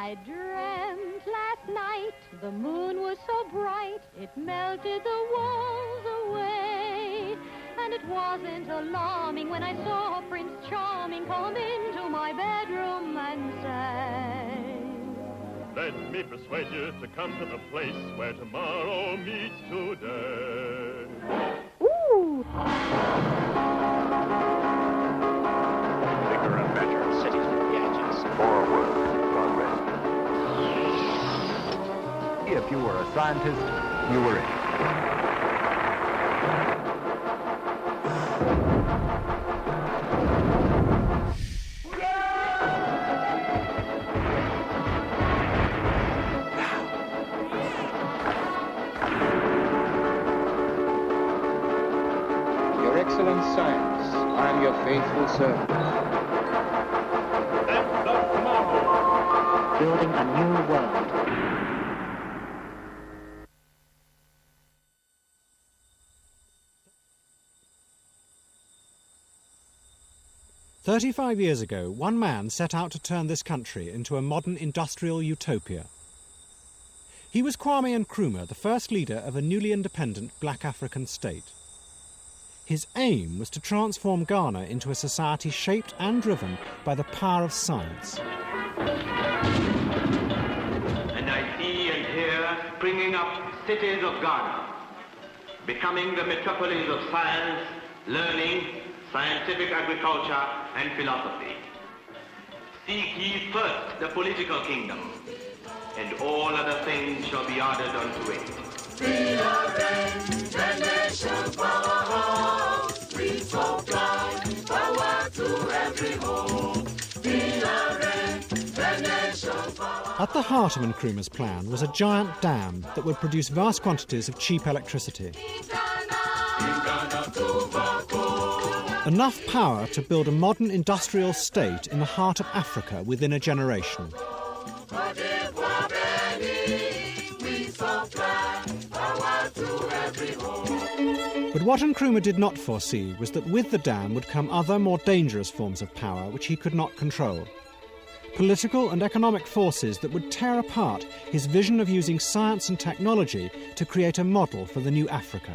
I dreamt last night the moon was so bright it melted the walls away. And it wasn't alarming when I saw Prince Charming come into my bedroom and say, let me persuade you to come to the place where tomorrow meets today. ooh! Bigger and better cities with gadgets. Forward, progress. If you were a scientist, you were it. Your excellent science, I am your faithful servant. And the tomorrow. Building a new world. 35 years ago, one man set out to turn this country into a modern industrial utopia. He was Kwame Nkrumah, the first leader of a newly independent black African state. His aim was to transform Ghana into a society shaped and driven by the power of science. And I see and hear springing up cities of Ghana, becoming the metropolis of science, learning, scientific agriculture, and philosophy. Seek ye first the political kingdom, and all other things shall be added unto it. We are the nation powerhouse. We supply power to every home. We are the nation powerhouse. At the heart of Nkrumah's plan was a giant dam that would produce vast quantities of cheap electricity. Enough power to build a modern industrial state in the heart of Africa within a generation. But what Nkrumah did not foresee was that with the dam would come other, more dangerous forms of power which he could not control. Political and economic forces that would tear apart his vision of using science and technology to create a model for the new Africa.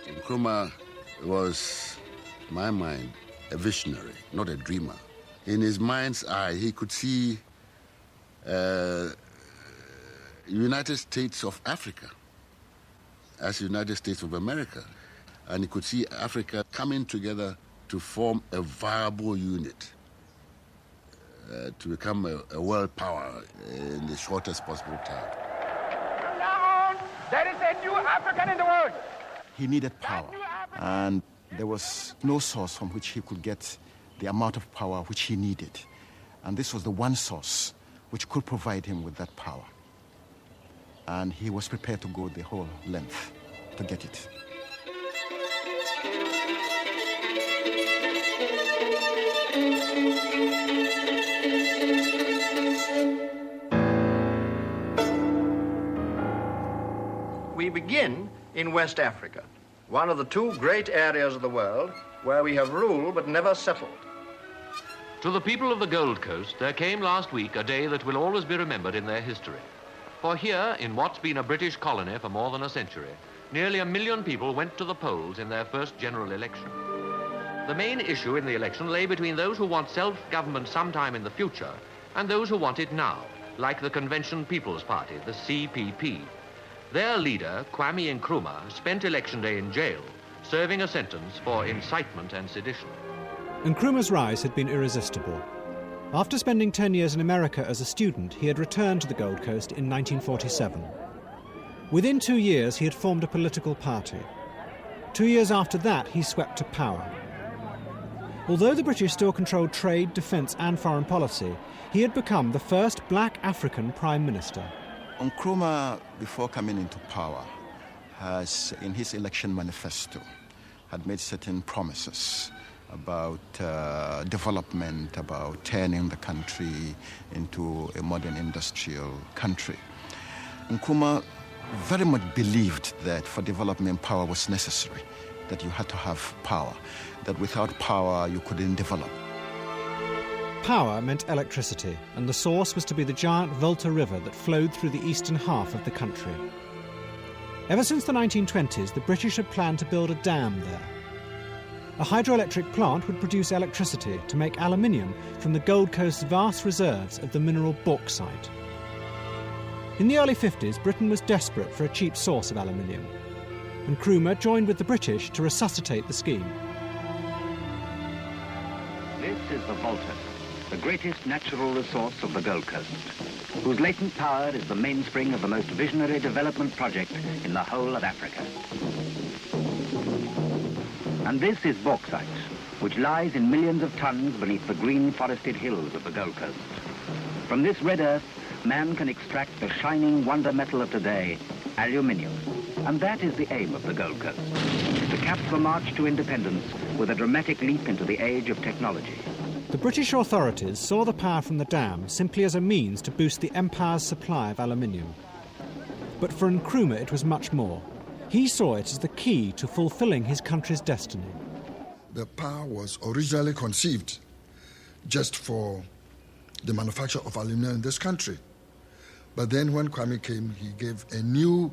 Nkrumah was, in my mind, a visionary, not a dreamer. In his mind's eye, he could see United States of Africa as United States of America. And he could see Africa coming together to form a viable unit, to become a world power in the shortest possible time. Now, there is a new African in the world. He needed power, and there was no source from which he could get the amount of power which he needed. And this was the one source which could provide him with that power. And he was prepared to go the whole length to get it. We begin in West Africa, one of the two great areas of the world where we have ruled but never settled. To the people of the Gold Coast, there came last week a day that will always be remembered in their history. For here, in what's been a British colony for more than a century, nearly 1 million people went to the polls in their first general election. The main issue in the election lay between those who want self-government sometime in the future and those who want it now, like the Convention People's Party, the CPP. Their leader, Kwame Nkrumah, spent election day in jail, serving a sentence for incitement and sedition. Nkrumah's rise had been irresistible. After spending 10 years in America as a student, he had returned to the Gold Coast in 1947. Within 2 years, he had formed a political party. 2 years after that, he swept to power. Although the British still controlled trade, defence and foreign policy, he had become the first black African Prime Minister. Nkrumah, before coming into power, has, in his election manifesto, had made certain promises about development, about turning the country into a modern industrial country. Nkrumah very much believed that for development, power was necessary, that you had to have power, that without power, you couldn't develop. Power meant electricity, and the source was to be the giant Volta River that flowed through the eastern half of the country. Ever since the 1920s, the British had planned to build a dam there. A hydroelectric plant would produce electricity to make aluminium from the Gold Coast's vast reserves of the mineral bauxite. In the early 50s, Britain was desperate for a cheap source of aluminium, and Nkrumah joined with the British to resuscitate the scheme. This is the Volta, the greatest natural resource of the Gold Coast, whose latent power is the mainspring of the most visionary development project in the whole of Africa. And this is bauxite, which lies in millions of tons beneath the green forested hills of the Gold Coast. From this red earth, man can extract the shining wonder metal of today, aluminium. And that is the aim of the Gold Coast, to cap the march to independence with a dramatic leap into the age of technology. The British authorities saw the power from the dam simply as a means to boost the empire's supply of aluminium. But for Nkrumah it was much more. He saw it as the key to fulfilling his country's destiny. The power was originally conceived just for the manufacture of aluminum in this country. But then when Kwame came, he gave a new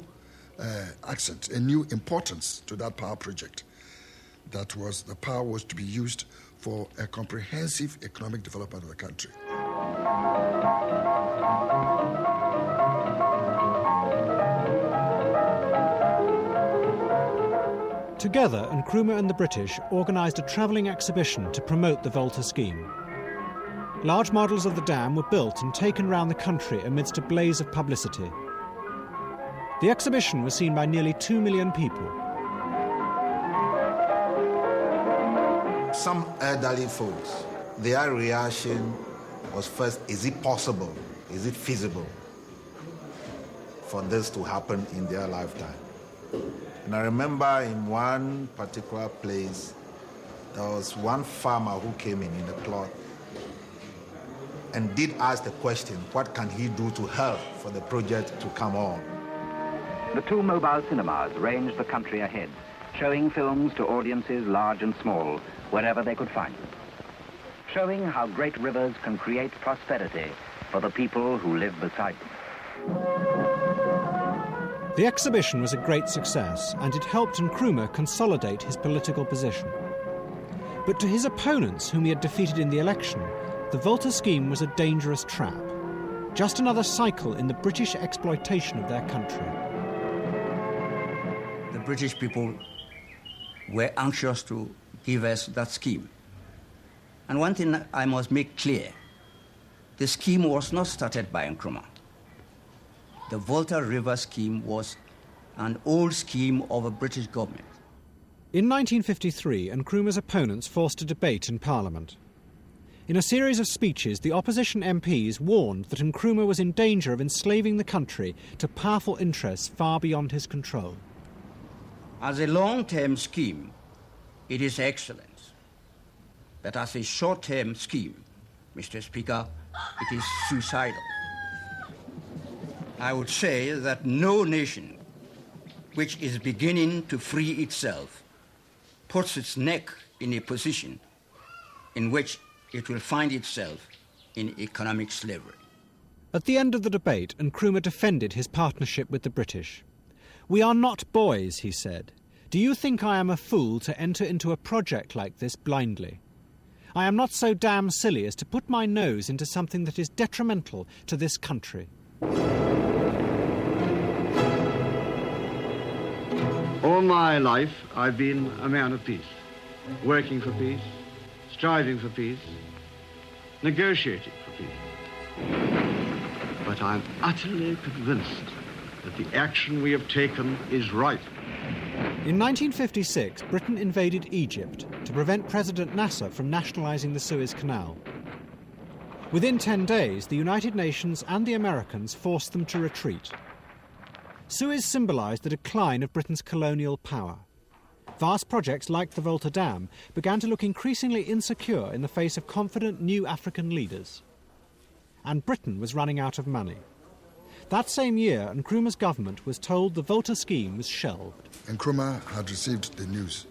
accent, a new importance to that power project. That was, the power was to be used for a comprehensive economic development of the country. Together, Nkrumah and the British organised a travelling exhibition to promote the Volta scheme. Large models of the dam were built and taken round the country amidst a blaze of publicity. The exhibition was seen by nearly 2 million people. Some elderly folks, their reaction was first, is it possible? Is it feasible for this to happen in their lifetime? And I remember in one particular place, there was one farmer who came in the plot and did ask the question, what can he do to help for the project to come on? The two mobile cinemas ranged the country ahead, showing films to audiences large and small, wherever they could find them. Showing how great rivers can create prosperity for the people who live beside them. The exhibition was a great success, and it helped Nkrumah consolidate his political position. But to his opponents, whom he had defeated in the election, the Volta scheme was a dangerous trap. Just another cycle in the British exploitation of their country. The British people were anxious to give us that scheme. And one thing I must make clear, the scheme was not started by Nkrumah. The Volta River scheme was an old scheme of a British government. In 1953, Nkrumah's opponents forced a debate in Parliament. In a series of speeches, the opposition MPs warned that Nkrumah was in danger of enslaving the country to powerful interests far beyond his control. As a long-term scheme, it is excellent. But as a short-term scheme, Mr. Speaker, it is suicidal. I would say that no nation which is beginning to free itself puts its neck in a position in which it will find itself in economic slavery. At the end of the debate, Nkrumah defended his partnership with the British. "We are not boys," he said. "Do you think I am a fool to enter into a project like this blindly? I am not so damn silly as to put my nose into something that is detrimental to this country." All my life, I've been a man of peace, working for peace, striving for peace, negotiating for peace. But I'm utterly convinced that the action we have taken is right. In 1956, Britain invaded Egypt to prevent President Nasser from nationalising the Suez Canal. Within 10 days, the United Nations and the Americans forced them to retreat. Suez symbolised the decline of Britain's colonial power. Vast projects like the Volta Dam began to look increasingly insecure in the face of confident new African leaders. And Britain was running out of money. That same year, Nkrumah's government was told the Volta scheme was shelved. Nkrumah had received the news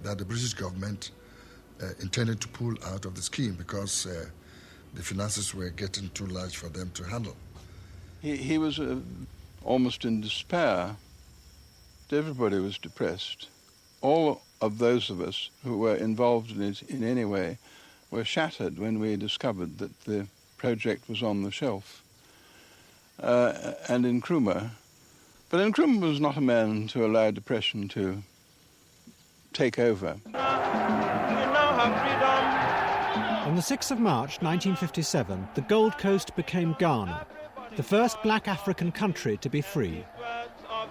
that the British government intended to pull out of the scheme because the finances were getting too large for them to handle. He was almost in despair. Everybody was depressed. All of those of us who were involved in it in any way were shattered when we discovered that the project was on the shelf. And Nkrumah, but Nkrumah was not a man to allow depression to take over. On the 6th of March 1957, the Gold Coast became Ghana, the first black African country to be free.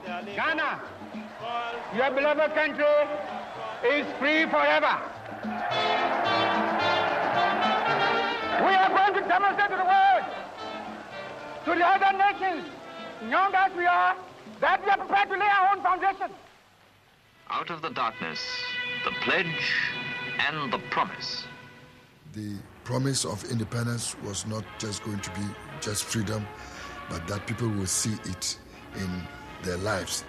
Ghana, your beloved country, is free forever. We are going to demonstrate to the world, to the other nations, young as we are, that we are prepared to lay our own foundation. Out of the darkness, the pledge and the promise. The promise of independence was not just going to be just freedom, but that people will see it in their lives.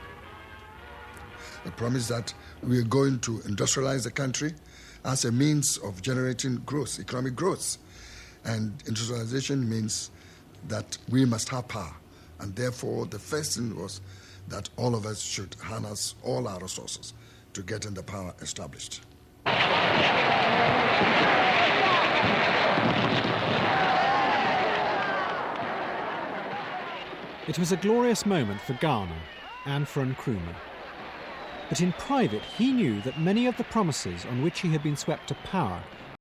A promise that we are going to industrialize the country as a means of generating growth, economic growth. And industrialization means that we must have power. And therefore, the first thing was that all of us should harness all our resources to get in the power established. It was a glorious moment for Ghana and for Nkrumah. But in private, he knew that many of the promises on which he had been swept to power